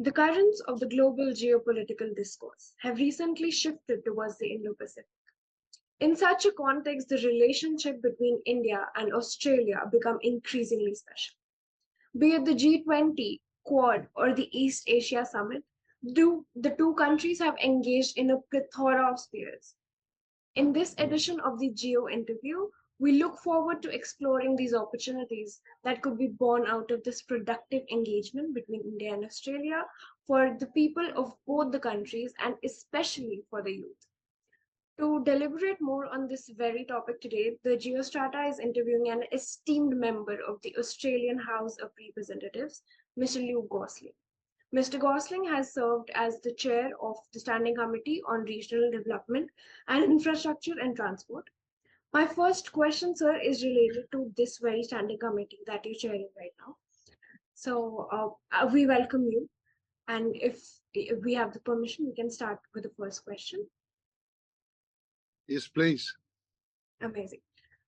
The currents of the global geopolitical discourse have recently shifted towards the Indo-Pacific. In such a context, the relationship between India and Australia become increasingly special. Be it the G20, Quad, or the East Asia Summit, the two countries have engaged in a plethora of spheres. In this edition of the Geo interview, we look forward to exploring these opportunities that could be born out of this productive engagement between India and Australia for the people of both the countries and especially for the youth. To deliberate more on this very topic today, the Geostrata is interviewing an esteemed member of the Australian House of Representatives, Mr. Gosling. Mr. Gosling has served as the chair of the Standing Committee on Regional Development and Infrastructure and Transport. My first question, sir, is related to this very standing committee that you're chairing right now. So we welcome you. And if we have the permission, we can start with the first question. Yes, please. Amazing.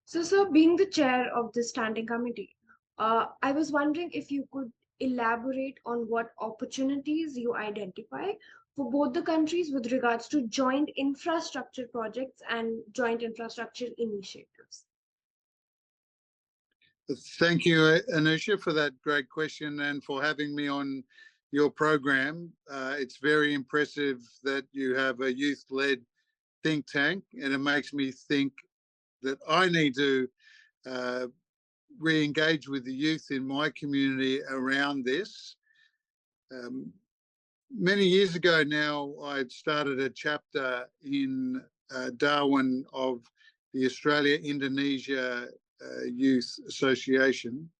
So, sir, being the chair of the standing committee, I was wondering if you could elaborate on what opportunities you identify for both the countries with regards to joint infrastructure projects and joint infrastructure initiatives. Thank you, Anusha, for that great question and for having me on your program. It's very impressive that you have a youth-led think tank, and it makes me think that I need to re-engage with the youth in my community around this. Many years ago now, I had started a chapter in Darwin of the Australia-Indonesia Youth Association,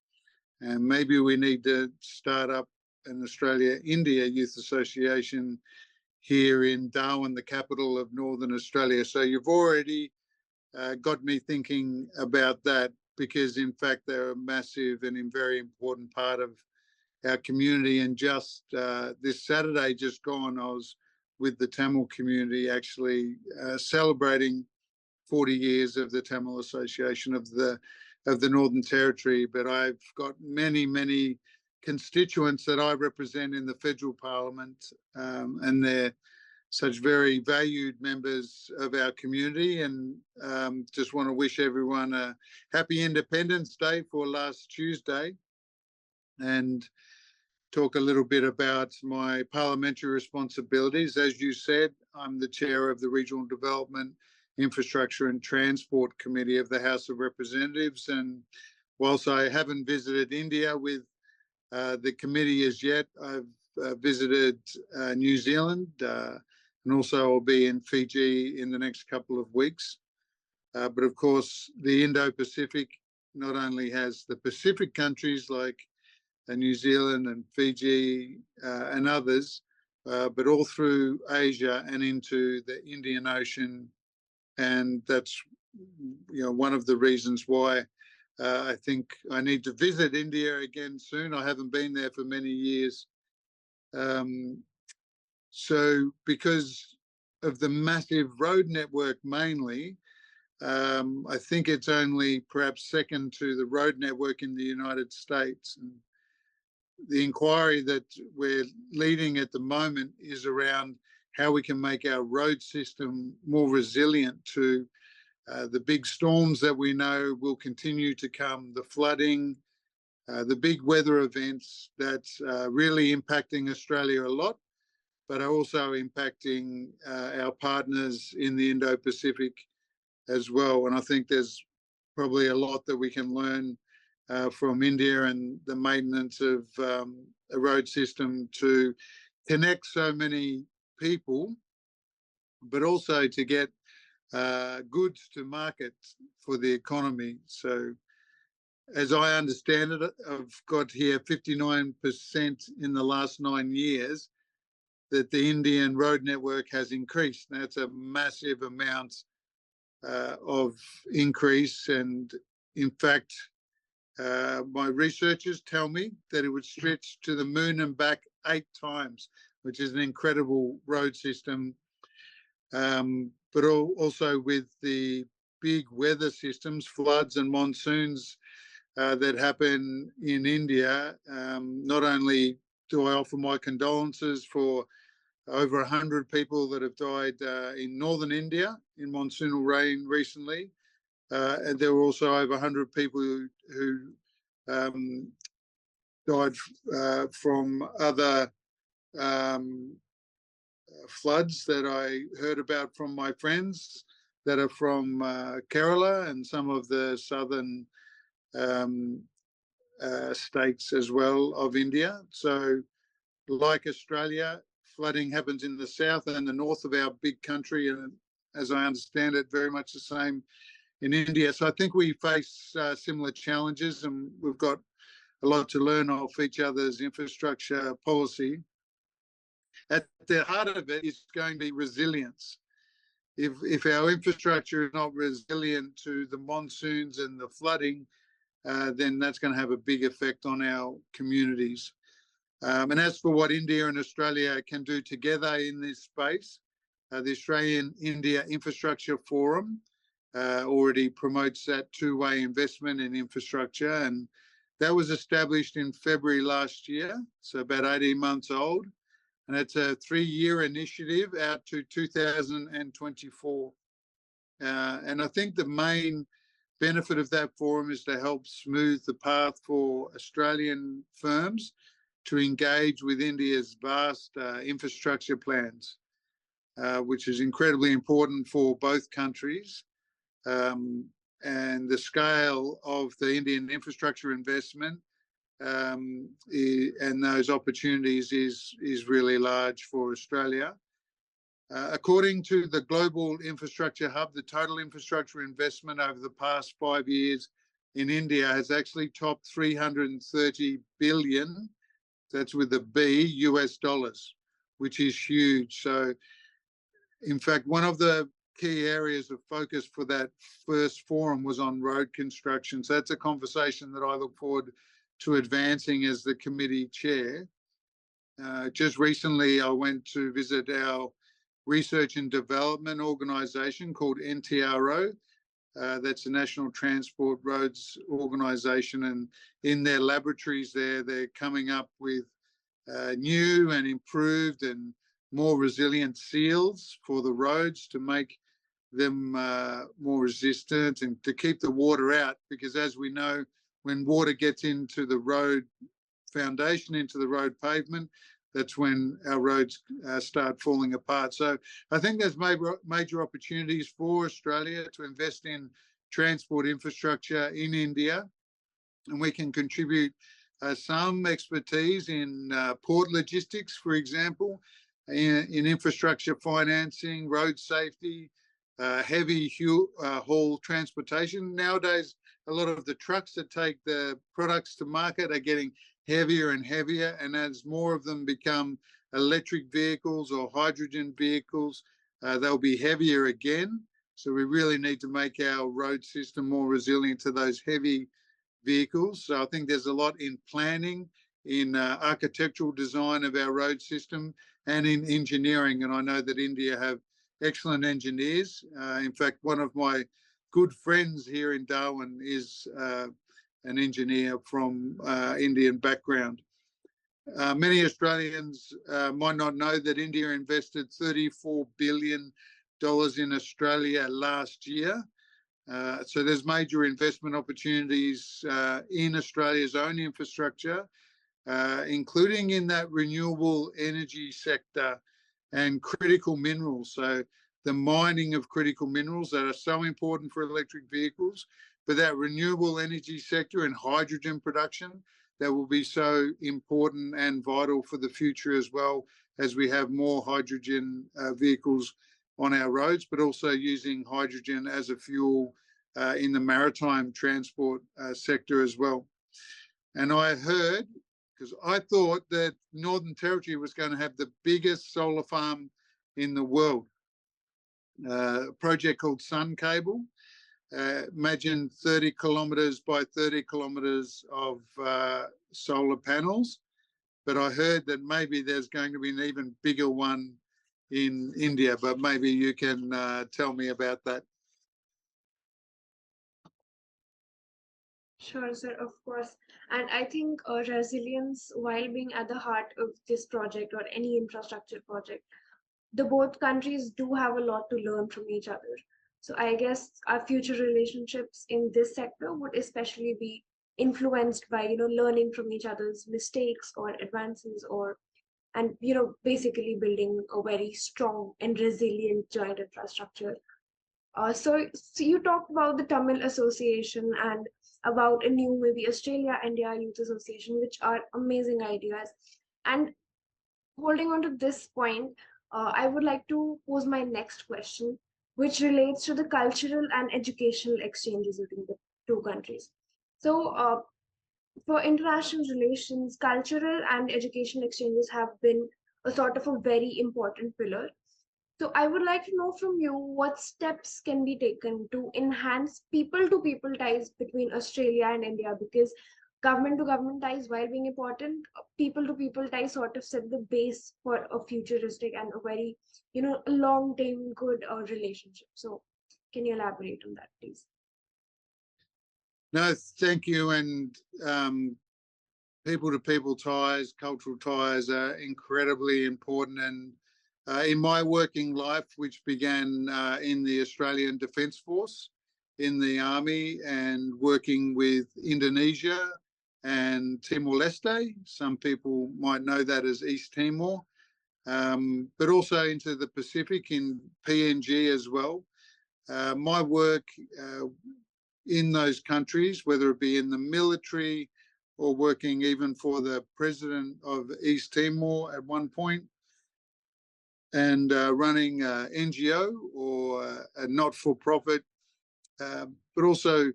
and maybe we need to start up an Australia-India Youth Association here in Darwin, the capital of Northern Australia. So you've already got me thinking about that, because in fact they're a massive and a very important part of our community. And just this Saturday just gone, I was with the Tamil community actually celebrating 40 years of the Tamil Association of the Northern Territory. But I've got many constituents that I represent in the federal parliament, and they're such very valued members of our community. And just want to wish everyone a happy Independence Day for last Tuesday, and talk a little bit about my parliamentary responsibilities. As you said, I'm the chair of the Regional Development, Infrastructure and Transport Committee of the House of Representatives. And whilst I haven't visited India with the committee as yet, I've visited New Zealand, and also I'll be in Fiji in the next couple of weeks. But of course, the Indo-Pacific not only has the Pacific countries like New Zealand and Fiji and others, but all through Asia and into the Indian Ocean. And that's one of the reasons why I think I need to visit India again soon. I haven't been there for many years. So because of the massive road network mainly, I think it's only perhaps second to the road network in the United States. And the inquiry that we're leading at the moment is around how we can make our road system more resilient to the big storms that we know will continue to come, the flooding, the big weather events that's really impacting Australia a lot, but are also impacting our partners in the Indo-Pacific as well. And I think there's probably a lot that we can learn from India and the maintenance of a road system to connect so many people, but also to get goods to market for the economy. So as I understand it, I've got here 59% in the last 9 years that the Indian road network has increased. That's a massive amount of increase. And in fact, my researchers tell me that it would stretch to the moon and back 8 times, which is an incredible road system. But also with the big weather systems, floods and monsoons that happen in India, not only do I offer my condolences for over 100 people that have died in northern India in monsoonal rain recently. And there were also over 100 people who died from other floods that I heard about from my friends that are from Kerala and some of the southern states as well of India. So like Australia, flooding happens in the south and the north of our big country, and as I understand it, very much the same in India. So I think we face similar challenges, and we've got a lot to learn off each other's infrastructure policy. At the heart of it is going to be resilience. If our infrastructure is not resilient to the monsoons and the flooding, then that's going to have a big effect on our communities. And as for what India and Australia can do together in this space, the Australian-India Infrastructure Forum already promotes that two-way investment in infrastructure, and that was established in February last year, so about 18 months old, and it's a 3-year initiative out to 2024. And I think the main benefit of that forum is to help smooth the path for Australian firms to engage with India's vast infrastructure plans, which is incredibly important for both countries. And the scale of the Indian infrastructure investment and those opportunities is really large for Australia. According to the Global Infrastructure Hub, the total infrastructure investment over the past 5 years in India has actually topped 330 billion, that's with a B, US dollars, which is huge. So, in fact, one of the key areas of focus for that first forum was on road construction. So that's a conversation that I look forward to advancing as the committee chair. Just recently, I went to visit our research and development organisation called NTRO. That's the National Transport Roads Organisation, and in their laboratories there, they're coming up with new and improved and more resilient seals for the roads to make them more resistant and to keep the water out, because as we know, when water gets into the road foundation, into the road pavement, that's when our roads start falling apart. So I think there's major opportunities for Australia to invest in transport infrastructure in India, and we can contribute some expertise in port logistics, for example, in infrastructure financing, road safety, heavy haul transportation. Nowadays, a lot of the trucks that take the products to market are getting heavier and heavier, and as more of them become electric vehicles or hydrogen vehicles, they'll be heavier again. So we really need to make our road system more resilient to those heavy vehicles. So I think there's a lot in planning, in architectural design of our road system, and in engineering. And I know that India have excellent engineers. In fact, one of my good friends here in Darwin is an engineer from Indian background. Many Australians might not know that India invested $34 billion in Australia last year. So there's major investment opportunities in Australia's own infrastructure, including in that renewable energy sector and critical minerals. So the mining of critical minerals that are so important for electric vehicles, but that renewable energy sector and hydrogen production that will be so important and vital for the future, as well as we have more hydrogen vehicles on our roads, but also using hydrogen as a fuel in the maritime transport sector as well. And I heard, because I thought that Northern Territory was going to have the biggest solar farm in the world, a project called Sun Cable. Imagine 30 kilometres by 30 kilometres of solar panels. But I heard that maybe there's going to be an even bigger one in India, but maybe you can tell me about that. Sure, sir, of course. And I think resilience, while being at the heart of this project or any infrastructure project, the both countries do have a lot to learn from each other. So I guess our future relationships in this sector would especially be influenced by, learning from each other's mistakes or advances, or and basically building a very strong and resilient joint infrastructure. So you talked about the Tamil Association and about a new maybe Australia India Youth Association, which are amazing ideas. And holding on to this point, I would like to pose my next question, which relates to the cultural and educational exchanges between the two countries. So, for international relations, cultural and educational exchanges have been a sort of a very important pillar. So I would like to know from you what steps can be taken to enhance people-to-people ties between Australia and India, because government-to-government ties, while being important, people-to-people ties sort of set the base for a futuristic and a very, a long-term good relationship. So can you elaborate on that, please? No, thank you. And people-to-people ties, cultural ties are incredibly important. And in my working life, which began in the Australian Defence Force, in the Army, and working with Indonesia and Timor-Leste, some people might know that as East Timor, but also into the Pacific in PNG as well. My work in those countries, whether it be in the military or working even for the president of East Timor at one point, and running an NGO or a not-for-profit, but also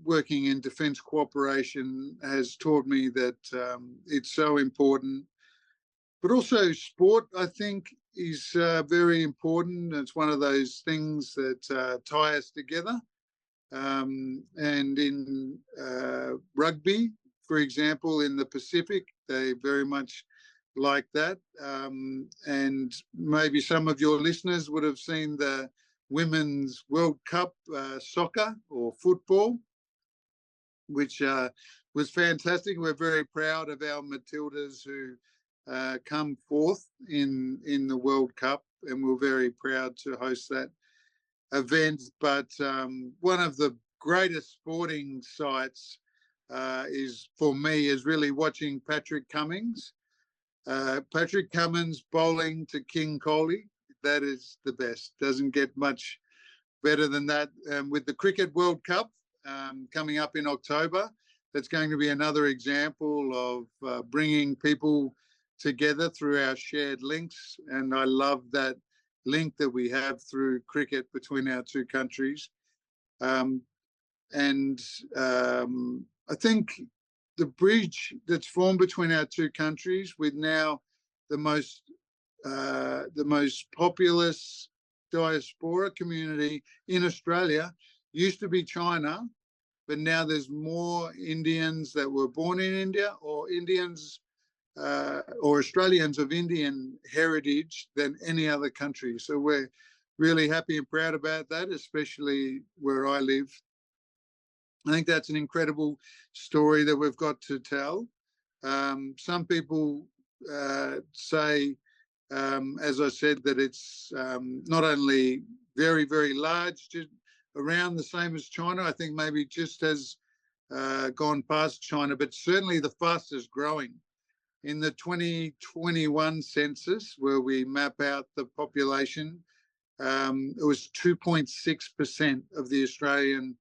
working in defence cooperation has taught me that it's so important. But also sport, I think, is very important. It's one of those things that tie us together. And in rugby, for example, in the Pacific, they very much like that. And maybe some of your listeners would have seen the Women's World Cup soccer or football, which was fantastic. We're very proud of our Matildas who come forth in the World Cup, and we're very proud to host that event. But one of the greatest sporting sights is, for me, is really watching Patrick Cummins. Patrick Cummins bowling to King Kohli. That is the best. Doesn't get much better than that. With the Cricket World Cup coming up in October, that's going to be another example of bringing people together through our shared links. And I love that link that we have through cricket between our two countries. And I think the bridge that's formed between our two countries, with now the most populous diaspora community in Australia, used to be China, but now there's more Indians that were born in India, or Indians or Australians of Indian heritage than any other country. So we're really happy and proud about that, especially where I live. I think that's an incredible story that we've got to tell. Some people say, as I said, that it's not only very, very large, just around the same as China. I think maybe just has gone past China, but certainly the fastest growing. In the 2021 census, where we map out the population, it was 2.6% of the Australian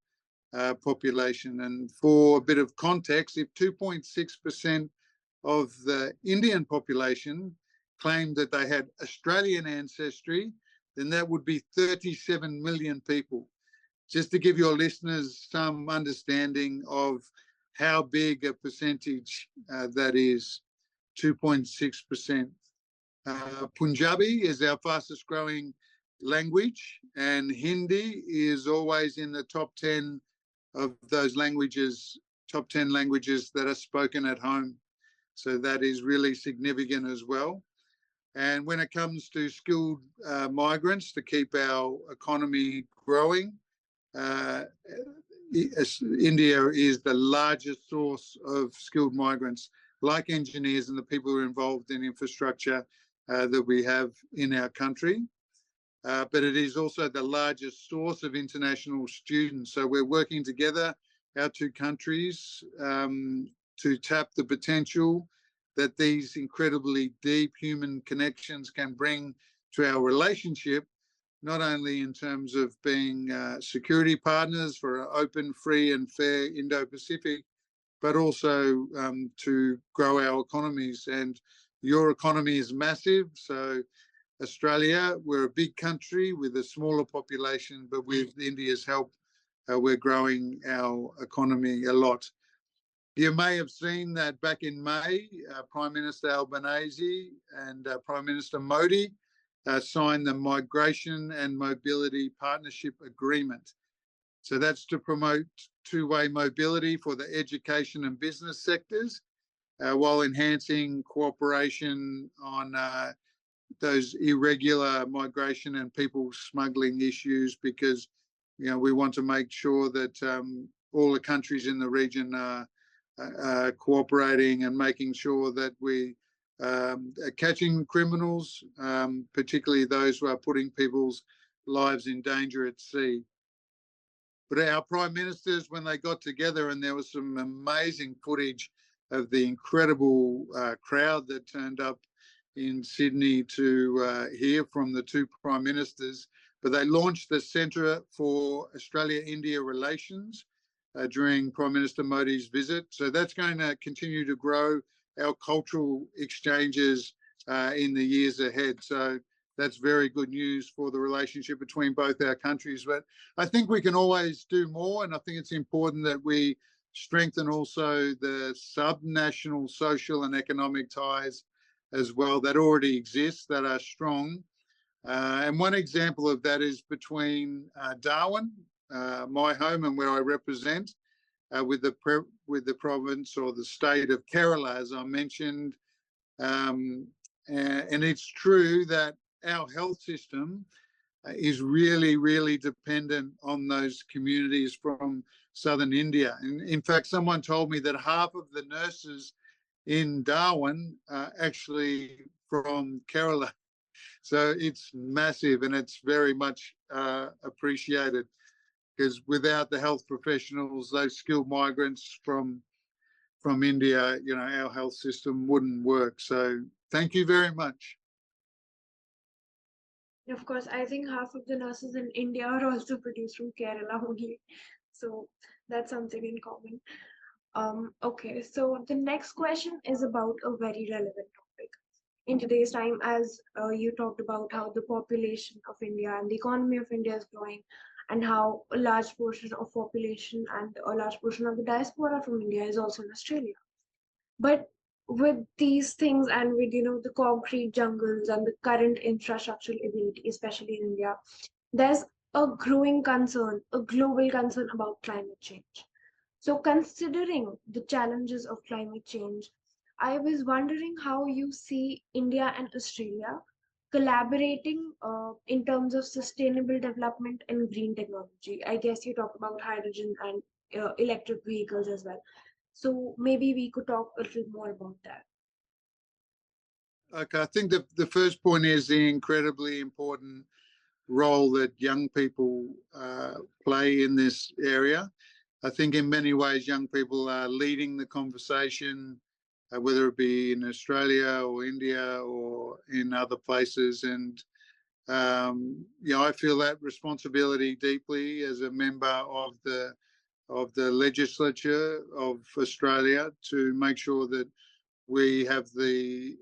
population. And for a bit of context, if 2.6% of the Indian population claimed that they had Australian ancestry, then that would be 37 million people. Just to give your listeners some understanding of how big a percentage that is. 2.6%. Punjabi is our fastest growing language, and Hindi is always in the top 10 of those languages, top 10 languages that are spoken at home. So that is really significant as well. And when it comes to skilled migrants to keep our economy growing, India is the largest source of skilled migrants, like engineers and the people who are involved in infrastructure that we have in our country. But it is also the largest source of international students. So we're working together, our two countries, to tap the potential that these incredibly deep human connections can bring to our relationship, not only in terms of being security partners for an open, free and fair Indo-Pacific, but also to grow our economies. And your economy is massive. So Australia, we're a big country with a smaller population, but with India's help, we're growing our economy a lot. You may have seen that back in May, Prime Minister Albanese and Prime Minister Modi signed the Migration and Mobility Partnership Agreement. So that's to promote two-way mobility for the education and business sectors, while enhancing cooperation on those irregular migration and people smuggling issues, because we want to make sure that all the countries in the region are cooperating and making sure that we are catching criminals, particularly those who are putting people's lives in danger at sea. But our prime ministers, when they got together, and there was some amazing footage of the incredible crowd that turned up in Sydney to hear from the two prime ministers, but they launched the Centre for Australia-India Relations during Prime Minister Modi's visit. So that's going to continue to grow our cultural exchanges in the years ahead. So that's very good news for the relationship between both our countries. But I think we can always do more, and I think it's important that we strengthen also the sub-national social and economic ties as well that already exist, that are strong. And one example of that is between Darwin, my home and where I represent, with the province or the state of Kerala, as I mentioned. And it's true that our health system is really, really dependent on those communities from southern India. And in fact, someone told me that half of the nurses in Darwin are actually from Kerala. So it's massive, and it's very much appreciated, because without the health professionals, those skilled migrants from India, our health system wouldn't work. So thank you very much. Of course, I think half of the nurses in India are also produced from Kerala only. So that's something in common. Okay, so the next question is about a very relevant topic. In today's time, as you talked about how the population of India and the economy of India is growing, and how a large portion of population and a large portion of the diaspora from India is also in Australia. But with these things, and with the concrete jungles and the current infrastructural ability, especially in India, there's a growing concern, a global concern about climate change. So considering the challenges of climate change, I was wondering how you see India and Australia collaborating in terms of sustainable development and green technology. I guess you talked about hydrogen and electric vehicles as well. So maybe we could talk a little more about that. Okay, I think the first point is the incredibly important role that young people play in this area. I think in many ways young people are leading the conversation, whether it be in Australia or India or in other places. And I feel that responsibility deeply as a member of the legislature of Australia, to make sure that we have the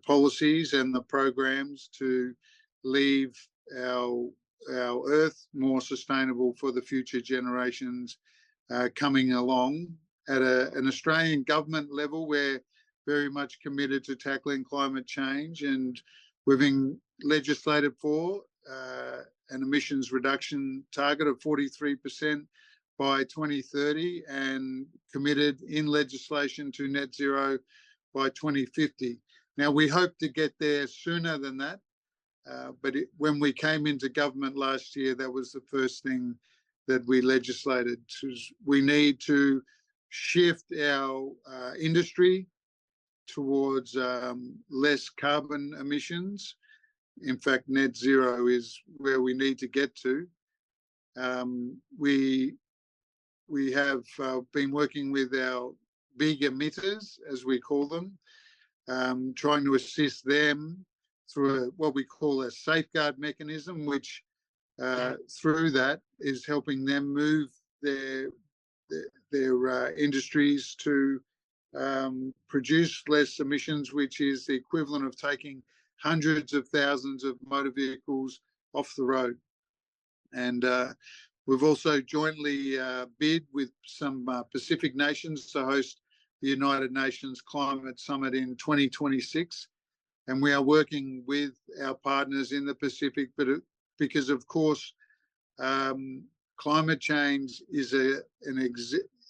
policies and the programs to leave our earth more sustainable for the future generations coming along. At an Australian government level, we're very much committed to tackling climate change, and we've been legislated for an emissions reduction target of 43% by 2030, and committed in legislation to net zero by 2050. Now, we hope to get there sooner than that, but when we came into government last year, that was the first thing that we legislated. We need to shift our industry towards less carbon emissions. In fact, net zero is where we need to get to. We have been working with our big emitters, as we call them, trying to assist them through what we call a safeguard mechanism, which through that is helping them move their industries to produce less emissions, which is the equivalent of taking hundreds of thousands of motor vehicles off the road. And we've also jointly bid with some Pacific nations to host the United Nations Climate Summit in 2026. And we are working with our partners in the Pacific, but because of course, climate change is an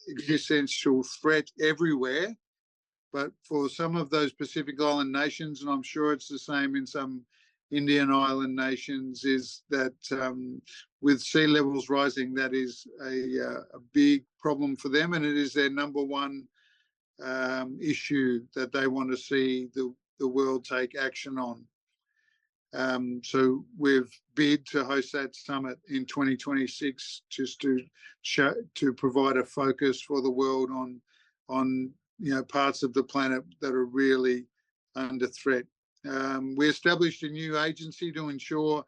existential threat everywhere. But for some of those Pacific Island nations, and I'm sure it's the same in some Indian island nations, is that with sea levels rising, that is a big problem for them, and it is their number one issue that they want to see the world take action on. So we've bid to host that summit in 2026, just to provide a focus for the world on parts of the planet that are really under threat. We established a new agency to ensure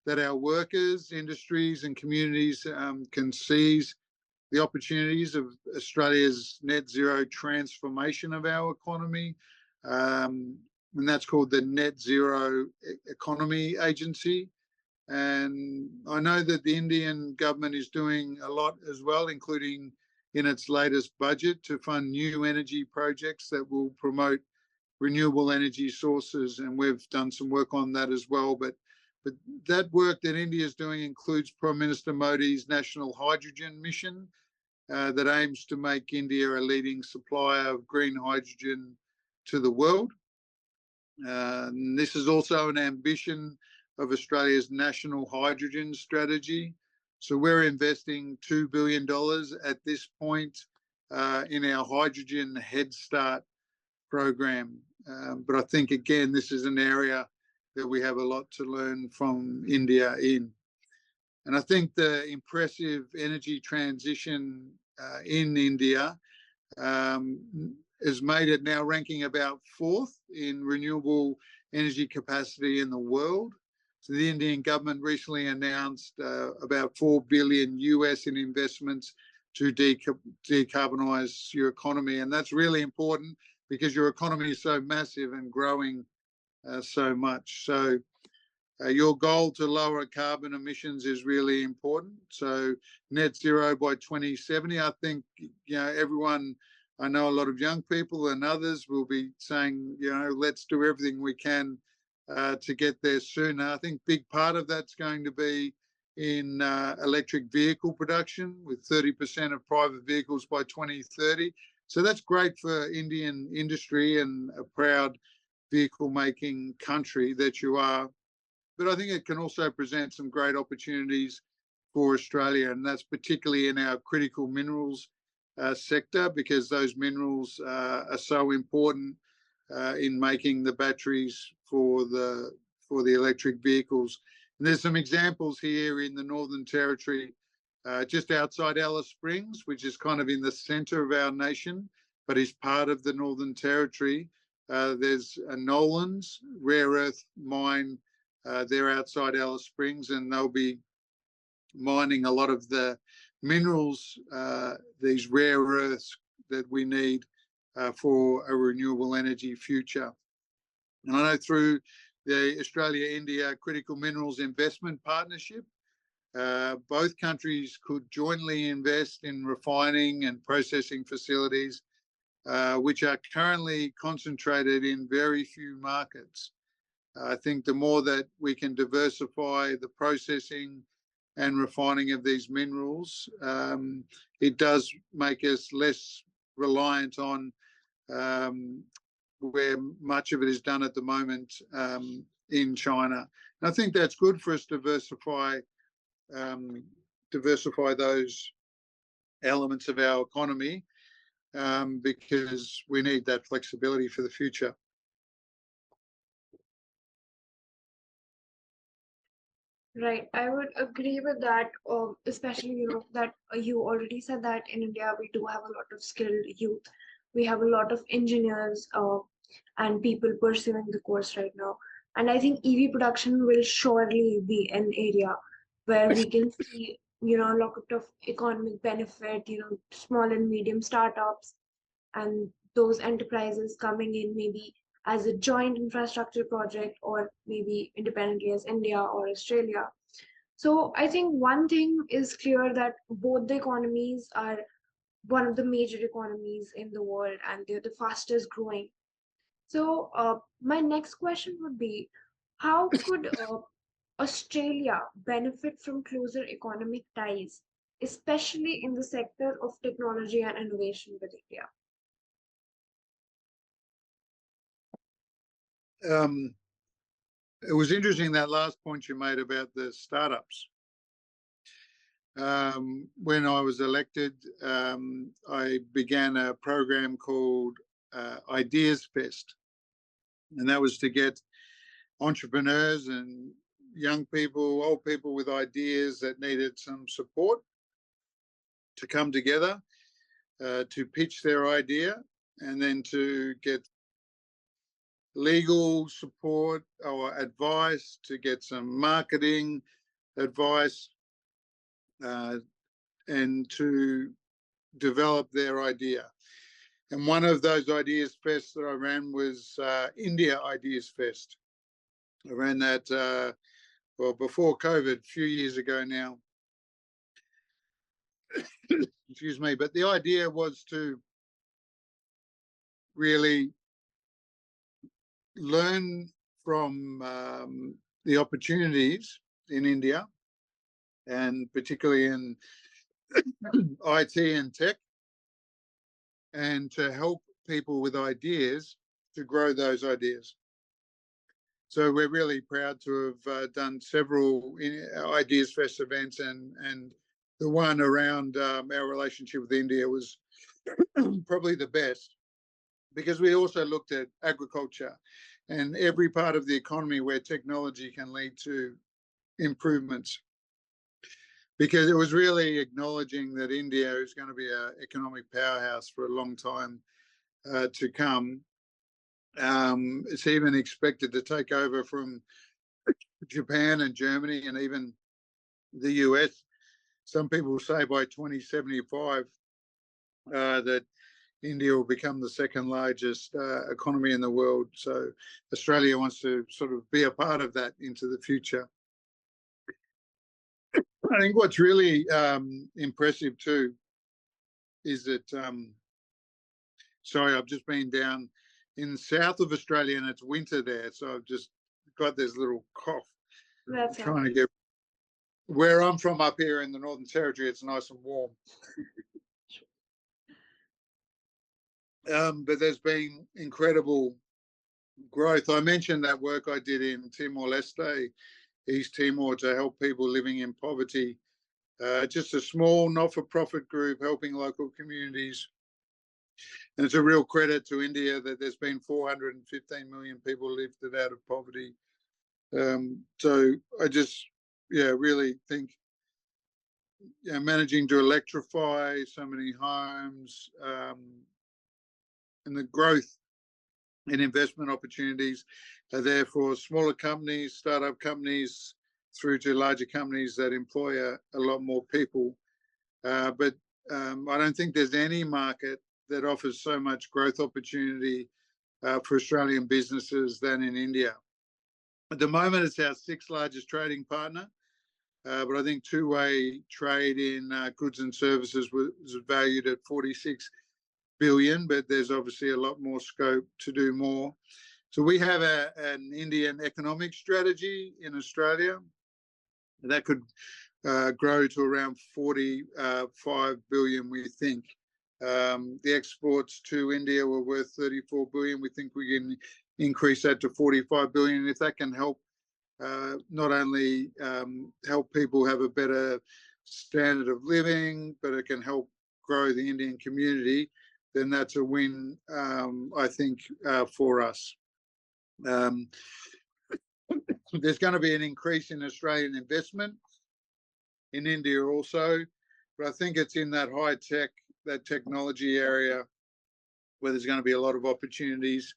that our workers, industries and communities can seize the opportunities of Australia's net zero transformation of our economy. And that's called the Net Zero Economy Agency. And I know that the Indian government is doing a lot as well, including in its latest budget to fund new energy projects that will promote renewable energy sources. And we've done some work on that as well. But that work that India is doing includes Prime Minister Modi's National Hydrogen Mission that aims to make India a leading supplier of green hydrogen to the world. This is also an ambition of Australia's national hydrogen strategy. So we're investing $2 billion at this point in our Hydrogen Head Start program. But I think, again, this is an area that we have a lot to learn from India in. And I think the impressive energy transition in India has made it now ranking about 4th in renewable energy capacity in the world. So the Indian government recently announced about $4 billion US in investments to decarbonize your economy. And that's really important because your economy is so massive and growing so much. So your goal to lower carbon emissions is really important. So net zero by 2070, I think, everyone, I know a lot of young people and others will be saying, let's do everything we can to get there sooner. I think big part of that's going to be in electric vehicle production, with 30% of private vehicles by 2030. So that's great for Indian industry and a proud vehicle making country that you are. But I think it can also present some great opportunities for Australia, and that's particularly in our critical minerals sector, because those minerals are so important in making the batteries for the electric vehicles. And there's some examples here in the Northern Territory, just outside Alice Springs, which is kind of in the centre of our nation, but is part of the Northern Territory. There's a Nolan's rare earth mine. They're outside Alice Springs, and they'll be mining a lot of the minerals, these rare earths that we need for a renewable energy future. And I know through the Australia-India Critical Minerals Investment Partnership, both countries could jointly invest in refining and processing facilities, which are currently concentrated in very few markets. I think the more that we can diversify the processing and refining of these minerals, it does make us less reliant on where much of it is done at the moment in China. And I think that's good for us to diversify diversify those elements of our economy, because we need that flexibility for the future. Right, I would agree with that, especially, that you already said that in India we do have a lot of skilled youth. We have a lot of engineers and people pursuing the course right now. And I think EV production will surely be an area where we can see, a lot of economic benefit, small and medium startups and those enterprises coming in maybe as a joint infrastructure project or maybe independently as India or Australia. So I think one thing is clear that both the economies are one of the major economies in the world and they're the fastest growing. So my next question would be, how could Australia benefit from closer economic ties, especially in the sector of technology and innovation with India? It was interesting, that last point you made about the startups. When I was elected, I began a program called Ideas Fest, and that was to get entrepreneurs and young people, old people with ideas that needed some support to come together to pitch their idea, and then to get legal support or advice, to get some marketing advice, and to develop their idea. And one of those Ideas Fest that I ran was India Ideas Fest. I ran that, before COVID, a few years ago now. Excuse me. But the idea was to really learn from the opportunities in India, and particularly in IT and tech, and to help people with ideas to grow those ideas. So we're really proud to have done several Ideas Fest events, and the one around our relationship with India was probably the best, because we also looked at agriculture and every part of the economy where technology can lead to improvements. Because it was really acknowledging that India is going to be an economic powerhouse for a long time to come. It's even expected to take over from Japan and Germany and even the US. Some people say by 2075 that India will become the second largest economy in the world. So Australia wants to sort of be a part of that into the future. I think what's really impressive too is that, sorry, I've just been down in the south of Australia and it's winter there. So I've just got this little cough. That's trying to get where I'm from up here in the Northern Territory, it's nice and warm. But there's been incredible growth. I mentioned that work I did in Timor-Leste, East Timor, to help people living in poverty. Just a small not-for-profit group helping local communities. And it's a real credit to India that there's been 415 million people lifted out of poverty. So I just, really think managing to electrify so many homes, and the growth in investment opportunities are there for smaller companies, startup companies, through to larger companies that employ a lot more people. But I don't think there's any market that offers so much growth opportunity for Australian businesses than in India. At the moment, it's our sixth largest trading partner, but I think two-way trade in goods and services was valued at 46 billion, but there's obviously a lot more scope to do more. So we have an Indian economic strategy in Australia that could grow to around 45 billion, we think. The exports to India were worth 34 billion. We think we can increase that to 45 billion. And if that can help not only help people have a better standard of living, but it can help grow the Indian community, then that's a win, I think, for us. There's going to be an increase in Australian investment in India also, but I think it's in that high tech, that technology area where there's going to be a lot of opportunities,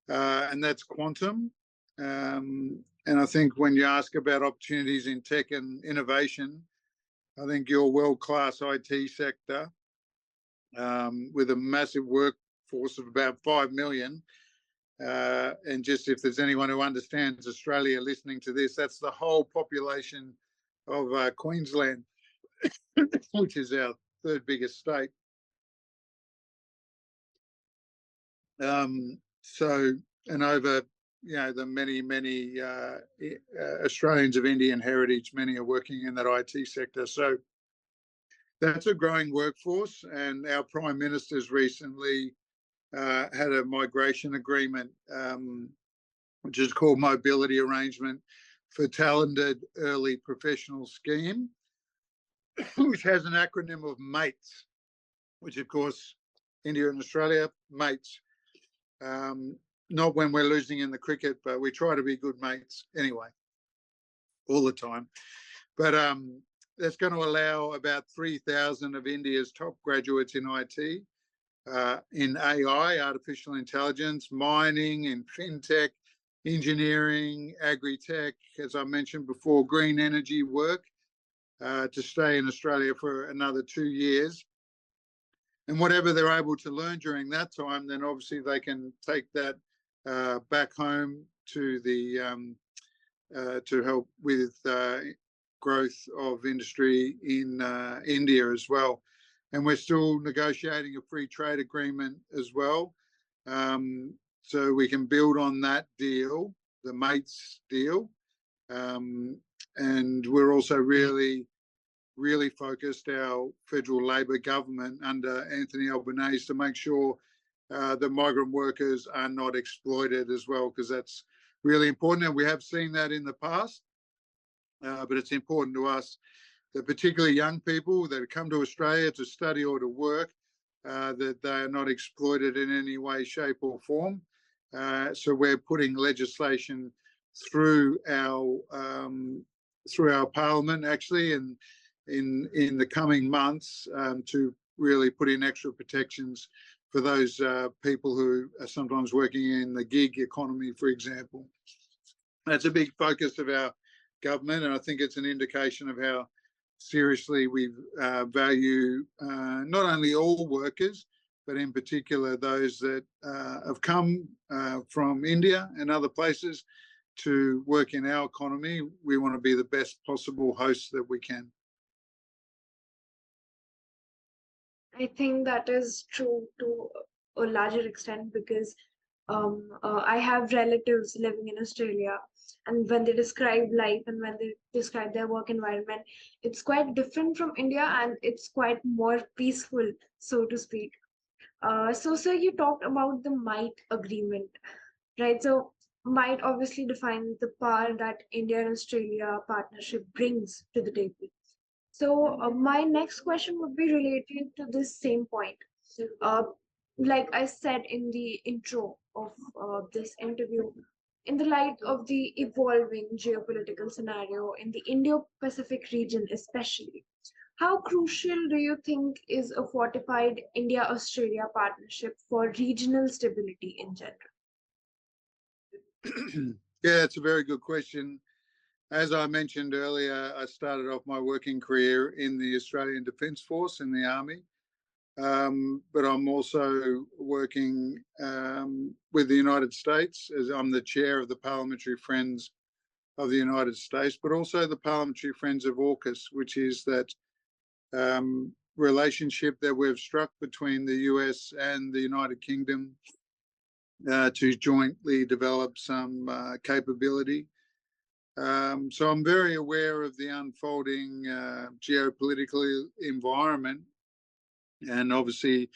and that's quantum. And I think when you ask about opportunities in tech and innovation, I think your world-class IT sector, with a massive workforce of about 5 million, and just if there's anyone who understands Australia listening to this, that's the whole population of Queensland, which is our third biggest state. So, and over, the many Australians of Indian heritage, many are working in that IT sector. So that's a growing workforce, and our Prime Minister's recently had a migration agreement, which is called Mobility Arrangement for Talented Early Professional Scheme, which has an acronym of MATES, which of course, India and Australia, mates. Not when we're losing in the cricket, but we try to be good mates anyway, all the time. But that's going to allow about 3,000 of India's top graduates in IT, in AI, artificial intelligence, mining, and fintech, engineering, agri-tech, as I mentioned before, green energy work, to stay in Australia for another 2 years. And whatever they're able to learn during that time, then obviously they can take that back home to the to help with growth of industry in India as well. And we're still negotiating a free trade agreement as well, so we can build on that deal, the MATES deal. And we're also really focused, our federal Labor government under Anthony Albanese, to make sure the migrant workers are not exploited as well, because that's really important. And we have seen that in the past, but it's important to us that particularly young people that come to Australia to study or to work, that they are not exploited in any way, shape or form. So we're putting legislation through our parliament, actually, and in the coming months, to really put in extra protections for those people who are sometimes working in the gig economy, for example. That's a big focus of our government, and I think it's an indication of how seriously we value not only all workers, but in particular those that have come from India and other places to work in our economy. We want to be the best possible hosts that we can. I think that is true to a larger extent, because I have relatives living in Australia, and when they describe life and when they describe their work environment, it's quite different from India, and it's quite more peaceful, so to speak. So, sir, you talked about the MITE agreement, right? So, MITE obviously defines the power that India and Australia partnership brings to the table. So, my next question would be related to this same point. Uh, like I said in the intro of this interview, in the light of the evolving geopolitical scenario in the Indo-Pacific region, especially, how crucial do you think is a fortified India-Australia partnership for regional stability in general? Yeah, it's a very good question. As I mentioned earlier, I started off my working career in the Australian Defence Force, in the Army. But I'm also working with the United States, as I'm the chair of the Parliamentary Friends of the United States, but also the Parliamentary Friends of AUKUS, which is that relationship that we've struck between the US and the United Kingdom to jointly develop some capability. So I'm very aware of the unfolding geopolitical environment. And obviously,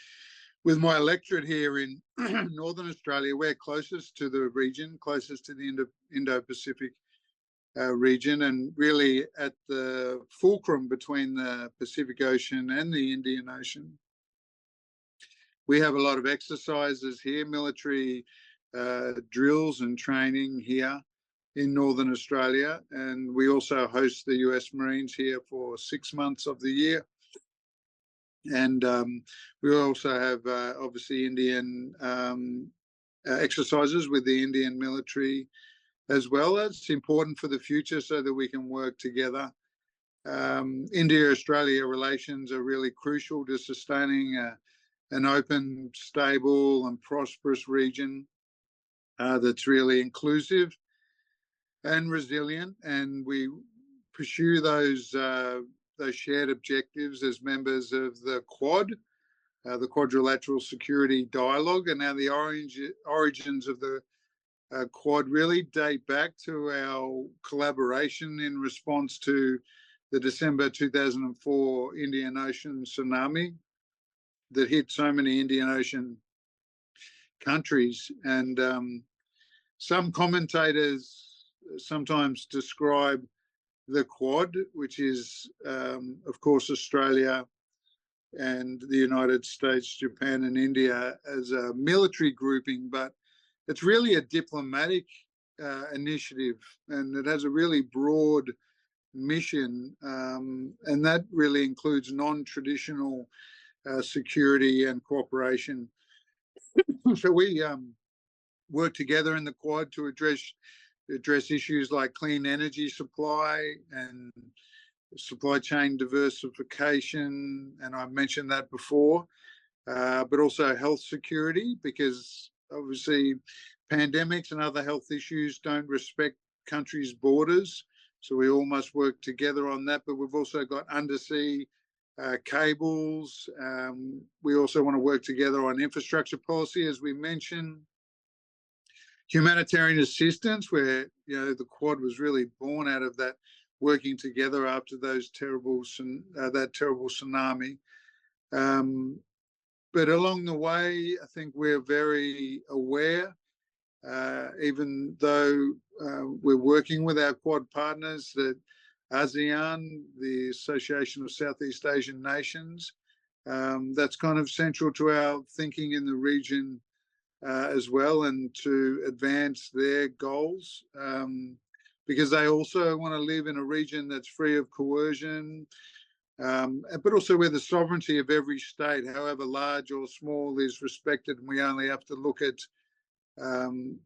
with my electorate here in Northern Australia, we're closest to the region, closest to the Indo-Pacific region, and really at the fulcrum between the Pacific Ocean and the Indian Ocean. We have a lot of exercises here, military drills and training here in Northern Australia, and we also host the US Marines here for 6 months of the year. And we also have obviously Indian exercises with the Indian military as well. It's important for the future so that we can work together. India-Australia relations are really crucial to sustaining an open, stable and prosperous region that's really inclusive and resilient, and we pursue those shared objectives as members of the Quad, the Quadrilateral Security Dialogue. And now the origins of the Quad really date back to our collaboration in response to the December 2004 Indian Ocean tsunami that hit so many Indian Ocean countries. And some commentators sometimes describe the Quad, which is, of course, Australia and the United States, Japan and India, as a military grouping, but it's really a diplomatic initiative, and it has a really broad mission, and that really includes non-traditional security and cooperation. So we work together in the Quad to address issues like clean energy supply and supply chain diversification, and I've mentioned that before, but also health security, because obviously pandemics and other health issues don't respect countries' borders, so we all must work together on that. But we've also got undersea cables. We also want to work together on infrastructure policy, as we mentioned. Humanitarian assistance, where the Quad was really born out of that working together after those that terrible tsunami. But along the way, I think we're very aware, even though we're working with our Quad partners, that ASEAN, the Association of Southeast Asian Nations, that's kind of central to our thinking in the region as well, and to advance their goals, because they also want to live in a region that's free of coercion, but also where the sovereignty of every state, however large or small, is respected. And we only have to look at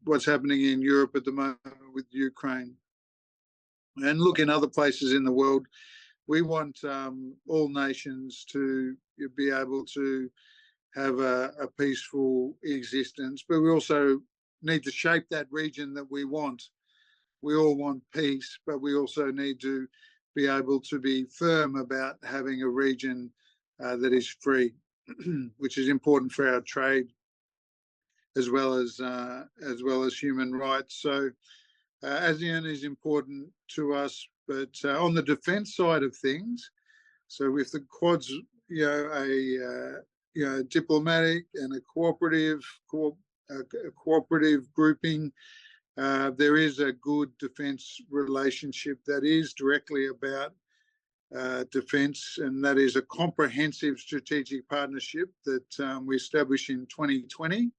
what's happening in Europe at the moment with Ukraine, and look in other places in the world. We want all nations to be able to have a peaceful existence, but we also need to shape that region that we want. We all want peace, but we also need to be able to be firm about having a region that is free, which is important for our trade as well as human rights. So ASEAN is important to us, but on the defence side of things, so if the Quad's a diplomatic and a cooperative grouping, there is a good defence relationship that is directly about defence, and that is a comprehensive strategic partnership that we established in 2020,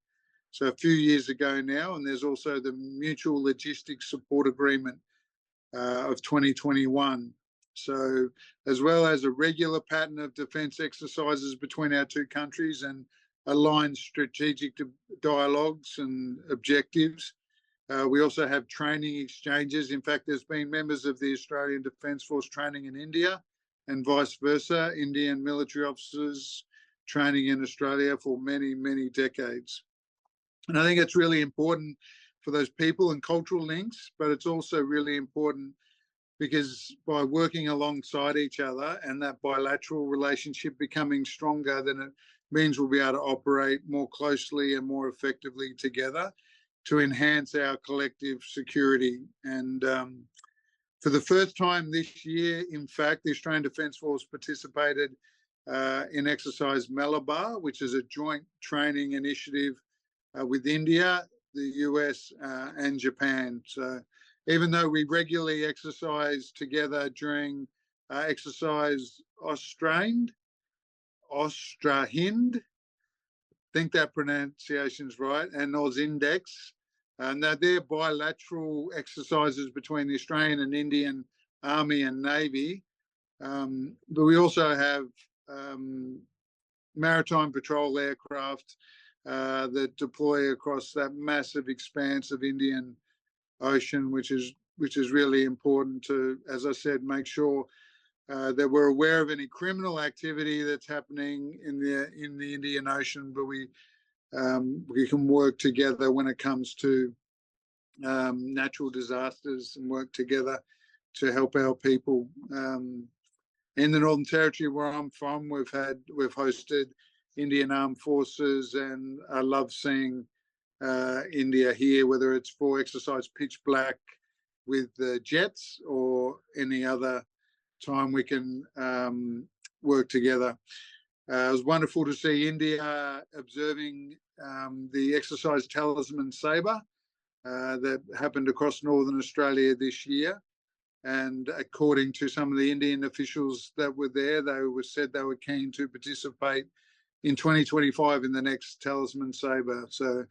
so a few years ago now. And there's also the Mutual Logistics Support Agreement of 2021. So, as well as a regular pattern of defence exercises between our two countries and aligned strategic dialogues and objectives, we also have training exchanges. In fact, there's been members of the Australian Defence Force training in India and vice versa, Indian military officers training in Australia for many, many decades. And I think it's really important for those people and cultural links, but it's also really important because by working alongside each other and that bilateral relationship becoming stronger, then it means we'll be able to operate more closely and more effectively together to enhance our collective security. And for the first time this year, in fact, the Australian Defence Force participated in Exercise Malabar, which is a joint training initiative with India, the US and Japan. So even though we regularly exercise together during exercise Austrahind, think that pronunciation's right, and Ausindex. And they're bilateral exercises between the Australian and Indian Army and Navy. But we also have maritime patrol aircraft that deploy across that massive expanse of Indian Ocean, which is really important to, as I said, make sure that we're aware of any criminal activity that's happening in the Indian Ocean, but we can work together when it comes to natural disasters and work together to help our people. In the Northern Territory where I'm from, we've hosted Indian Armed Forces, and I love seeing India here, whether it's for exercise Pitch Black with the jets or any other time we can work together. It was wonderful to see India observing the exercise Talisman Sabre that happened across Northern Australia this year. And according to some of the Indian officials that were there, they said they were keen to participate in 2025 in the next Talisman Sabre. So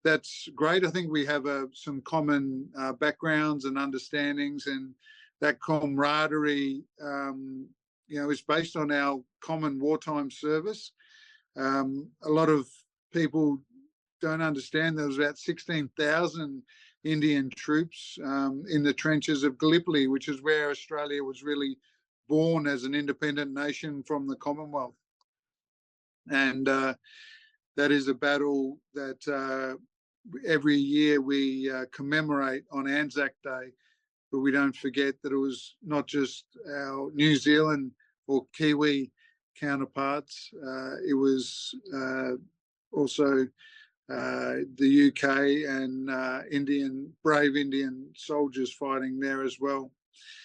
that's great. I think we have some common backgrounds and understandings, and that camaraderie, is based on our common wartime service. A lot of people don't understand there was about 16,000 Indian troops in the trenches of Gallipoli, which is where Australia was really born as an independent nation from the Commonwealth. And that is a battle that every year we commemorate on Anzac Day, but we don't forget that it was not just our New Zealand or Kiwi counterparts. It was also the UK and brave Indian soldiers fighting there as well.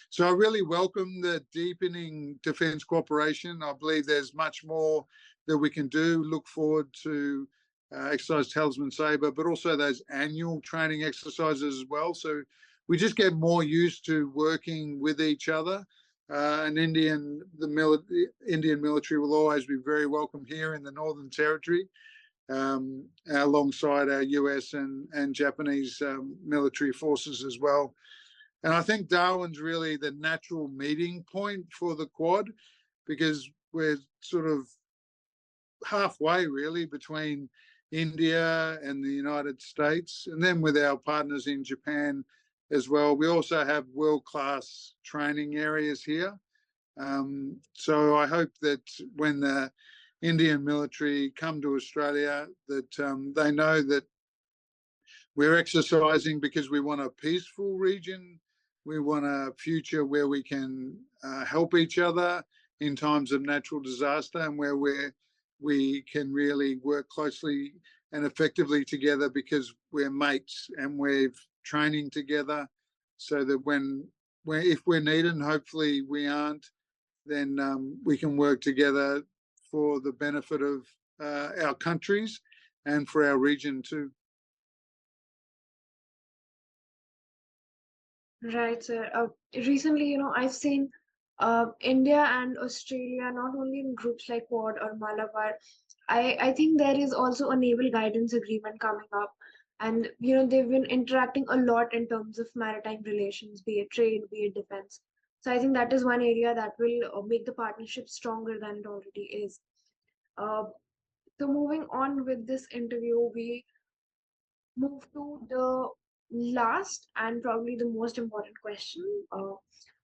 So I really welcome the deepening defence cooperation. I believe there's much more that we can do. Look forward to exercise Talisman Sabre, but also those annual training exercises as well. So we just get more used to working with each other. And the Indian military will always be very welcome here in the Northern Territory, alongside our US and Japanese military forces as well. And I think Darwin's really the natural meeting point for the Quad, because we're sort of halfway really between India and the United States, and then with our partners in Japan as well. We also have world-class training areas here. So I hope that when the Indian military come to Australia, that they know that we're exercising because we want a peaceful region. We want a future where we can help each other in times of natural disaster, and where we can really work closely and effectively together because we're mates and we're training together, so that if we're needed, and hopefully we aren't, then we can work together for the benefit of our countries and for our region too. Right, sir. Recently, I've seen India and Australia not only in groups like Quad or Malabar. I think there is also a naval guidance agreement coming up, and they've been interacting a lot in terms of maritime relations, be it trade, be it defense. So I think that is one area that will make the partnership stronger than it already is. So moving on with this interview, we move to the last and probably the most important question,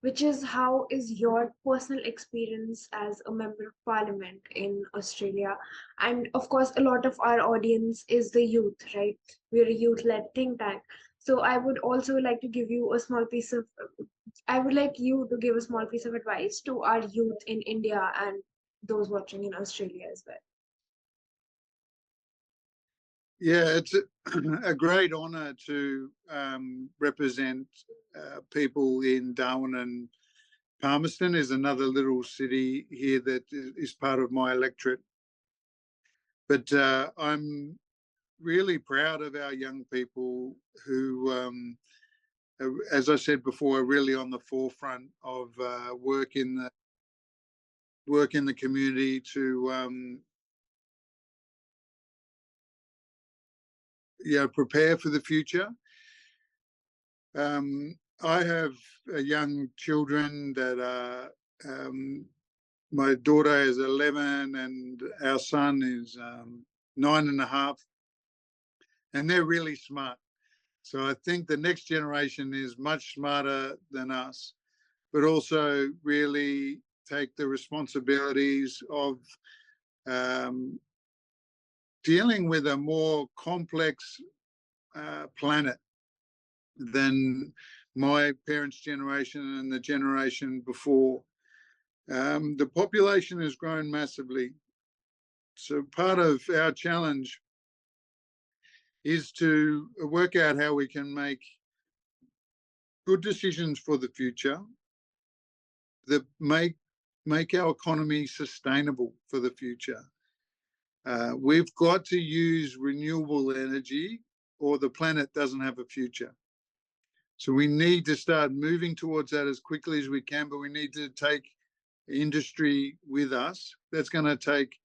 which is how is your personal experience as a member of parliament in Australia? And of course, a lot of our audience is the youth, right? We're a youth-led think tank. So I would also like to give you a small piece of, I would like you to give a small piece of advice to our youth in India and those watching in Australia as well. Yeah, it's a great honour to represent people in Darwin, and Palmerston is another little city here that is part of my electorate. But I'm really proud of our young people who as I said before, are really on the forefront of work in the community to prepare for the future. I have young children that are. My daughter is 11 and our son is 9.5, and they're really smart. So I think the next generation is much smarter than us, but also really take the responsibilities of dealing with a more complex planet than my parents' generation and the generation before. The population has grown massively. So part of our challenge is to work out how we can make good decisions for the future that make our economy sustainable for the future. We've got to use renewable energy or the planet doesn't have a future. So we need to start moving towards that as quickly as we can, but we need to take industry with us. That's going to take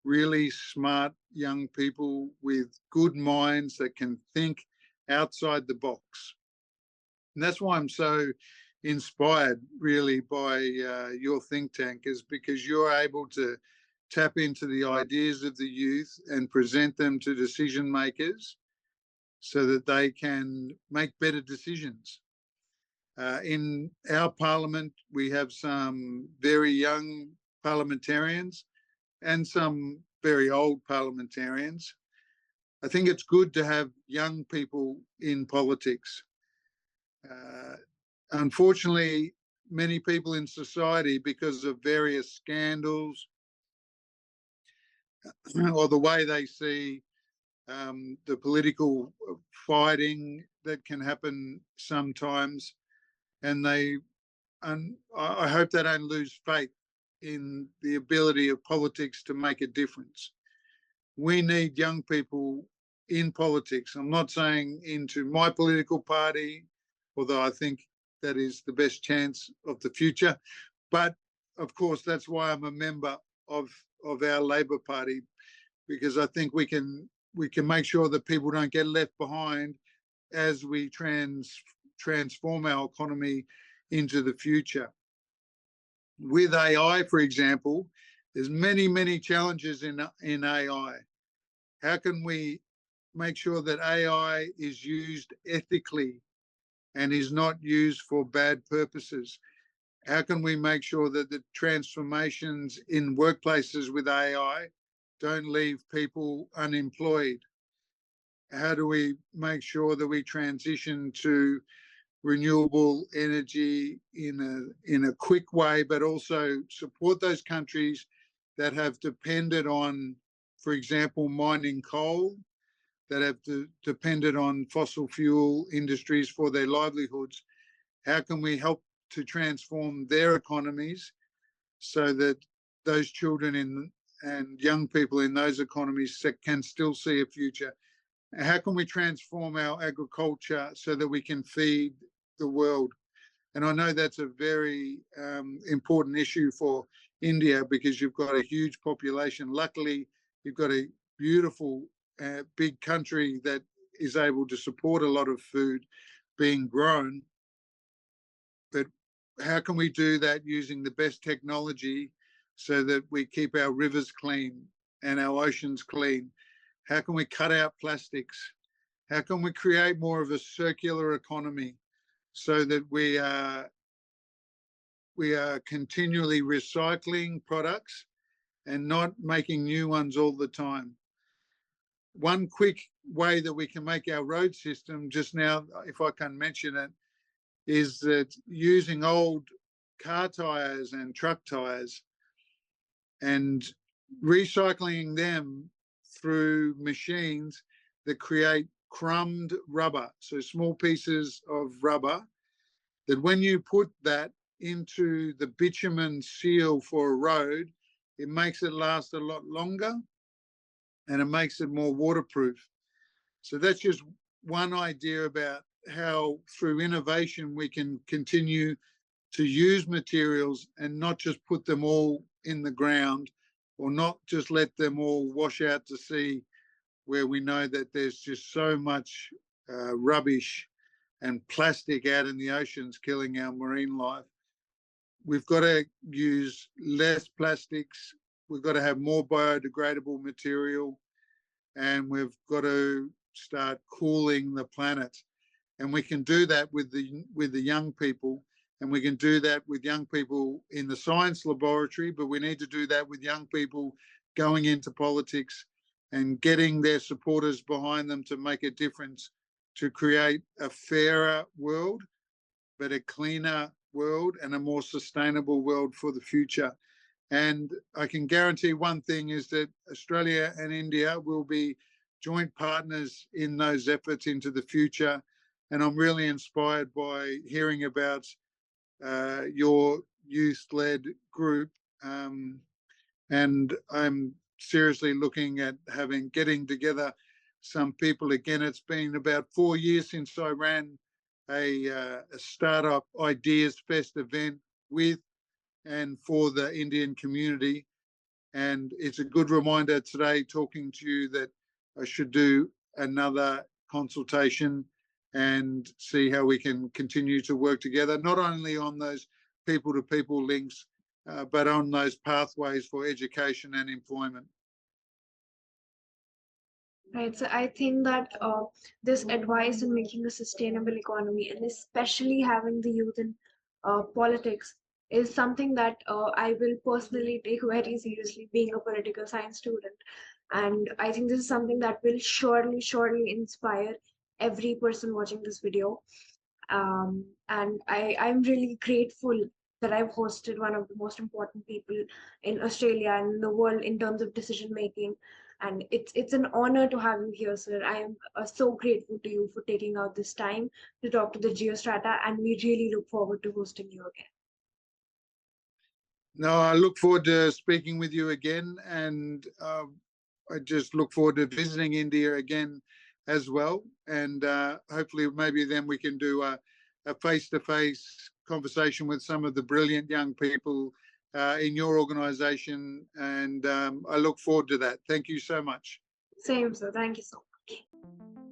really smart young people with good minds that can think outside the box. And that's why I'm so inspired really by your think tank, is because you're able to tap into the ideas of the youth and present them to decision makers so that they can make better decisions. In our parliament, we have some very young parliamentarians and some very old parliamentarians. I think it's good to have young people in politics. Unfortunately, many people in society, because of various scandals or the way they see the political fighting that can happen sometimes, and I hope they don't lose faith in the ability of politics to make a difference. We need young people in politics. I'm not saying into my political party, although I think that is the best chance of the future. But of course, that's why I'm a member of our Labor Party, because I think we can make sure that people don't get left behind as we transform our economy into the future. With AI, for example, there's many challenges in AI. How can we make sure that AI is used ethically and is not used for bad purposes? How can we make sure that the transformations in workplaces with AI don't leave people unemployed? How do we make sure that we transition to renewable energy in a quick way, but also support those countries that have depended on, for example, mining coal, that have depended on fossil fuel industries for their livelihoods? How can we help to transform their economies so that those children and young people in those economies can still see a future? How can we transform our agriculture so that we can feed the world? And I know that's a very important issue for India, because you've got a huge population. Luckily, you've got a beautiful big country that is able to support a lot of food being grown. But how can we do that using the best technology so that we keep our rivers clean and our oceans clean? How can we cut out plastics? How can we create more of a circular economy so that we are continually recycling products and not making new ones all the time? One quick way that we can make our road system, just now, if I can mention it, is that using old car tires and truck tires and recycling them through machines that create crumbed rubber, so small pieces of rubber that when you put that into the bitumen seal for a road, it makes it last a lot longer and it makes it more waterproof. So that's just one idea about how through innovation we can continue to use materials and not just put them all in the ground, or not just let them all wash out to sea, where we know that there's just so much rubbish and plastic out in the oceans killing our marine life. We've got to use less plastics. We've got to have more biodegradable material, and we've got to start cooling the planet. And we can do that with the young people, and we can do that with young people in the science laboratory, but we need to do that with young people going into politics and getting their supporters behind them to make a difference, to create a fairer world, but a cleaner world and a more sustainable world for the future. And I can guarantee one thing is that Australia and India will be joint partners in those efforts into the future. And I'm really inspired by hearing about your youth-led group. And I'm seriously looking at getting together some people again. It's been about 4 years since I ran a startup ideas fest event with and for the Indian community. And it's a good reminder today talking to you that I should do another consultation and see how we can continue to work together, not only on those people-to-people links, but on those pathways for education and employment. Right. So I think that this advice in making a sustainable economy, and especially having the youth in politics, is something that I will personally take very seriously, being a political science student. And I think this is something that will surely inspire every person watching this video. And I'm really grateful that I've hosted one of the most important people in Australia and the world in terms of decision making. And it's an honor to have you here, sir. I am so grateful to you for taking out this time to talk to the Geostrata, and we really look forward to hosting you again. No, I look forward to speaking with you again, and I just look forward to visiting India again as well. And hopefully maybe then we can do a face-to-face conversation with some of the brilliant young people in your organisation. And I look forward to that. Thank you so much. Same, sir. Thank you so much.